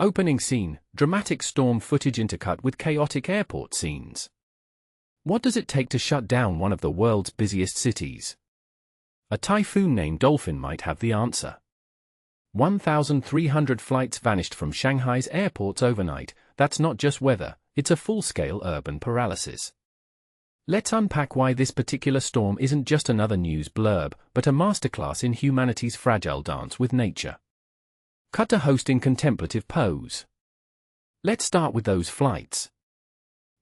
Opening scene, dramatic storm footage intercut with chaotic airport scenes. What does it take to shut down one of the world's busiest cities? A typhoon named Dolphin might have the answer. 1,300 flights vanished from Shanghai's airports overnight. That's not just weather, it's a full-scale urban paralysis. Let's unpack why this particular storm isn't just another news blurb, but a masterclass in humanity's fragile dance with nature. Cut to host in contemplative pose. Let's start with those flights.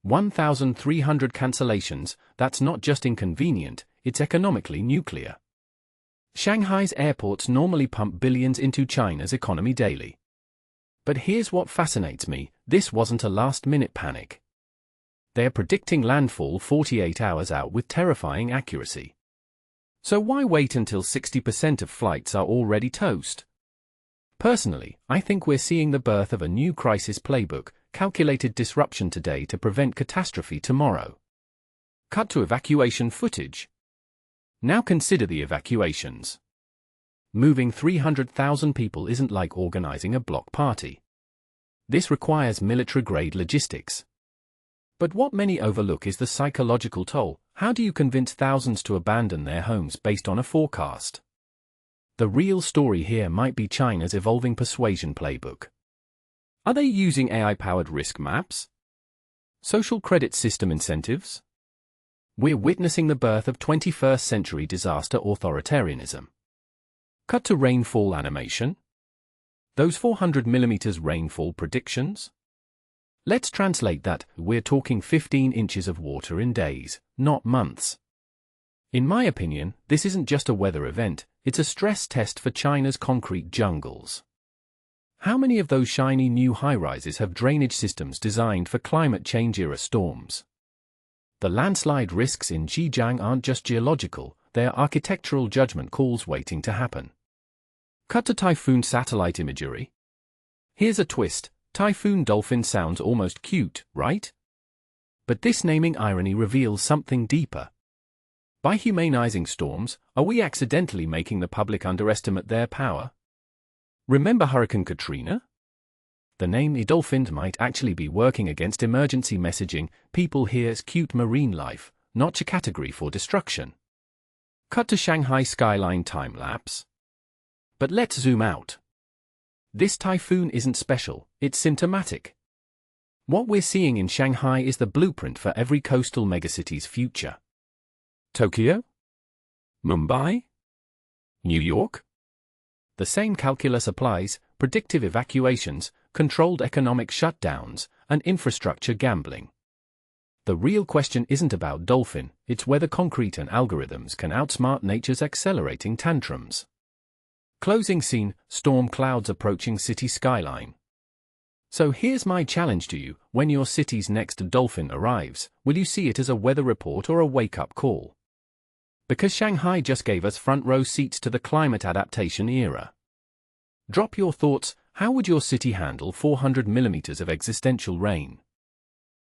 1,300 cancellations, that's not just inconvenient, it's economically nuclear. Shanghai's airports normally pump billions into China's economy daily. But here's what fascinates me, this wasn't a last-minute panic. They're predicting landfall 48 hours out with terrifying accuracy. So why wait until 60% of flights are already toast? Personally, I think we're seeing the birth of a new crisis playbook, calculated disruption today to prevent catastrophe tomorrow. Cut to evacuation footage. Now consider the evacuations. Moving 300,000 people isn't like organizing a block party. This requires military-grade logistics. But what many overlook is the psychological toll. How do you convince thousands to abandon their homes based on a forecast? The real story here might be China's evolving persuasion playbook. Are they using AI-powered risk maps? Social credit system incentives? We're witnessing the birth of 21st-century disaster authoritarianism. Cut to rainfall animation. Those 400 millimeters rainfall predictions? Let's translate that. We're talking 15 inches of water in days, not months. In my opinion, this isn't just a weather event, it's a stress test for China's concrete jungles. How many of those shiny new high-rises have drainage systems designed for climate change-era storms? The landslide risks in Zhejiang aren't just geological, they're architectural judgment calls waiting to happen. Cut to typhoon satellite imagery. Here's a twist, Typhoon Dolphin sounds almost cute, right? But this naming irony reveals something deeper. By humanizing storms, are we accidentally making the public underestimate their power? Remember Hurricane Katrina? The name Dolphin might actually be working against emergency messaging. People hear cute marine life, not a category for destruction. Cut to Shanghai skyline time-lapse. But let's zoom out. This typhoon isn't special, it's symptomatic. What we're seeing in Shanghai is the blueprint for every coastal megacity's future. Tokyo? Mumbai? New York? The same calculus applies: predictive evacuations, controlled economic shutdowns, and infrastructure gambling. The real question isn't about Dolphin, it's whether concrete and algorithms can outsmart nature's accelerating tantrums. Closing scene, storm clouds approaching city skyline. So here's my challenge to you: when your city's next Dolphin arrives, will you see it as a weather report or a wake-up call? Because Shanghai just gave us front-row seats to the climate adaptation era. Drop your thoughts. How would your city handle 400 millimeters of existential rain?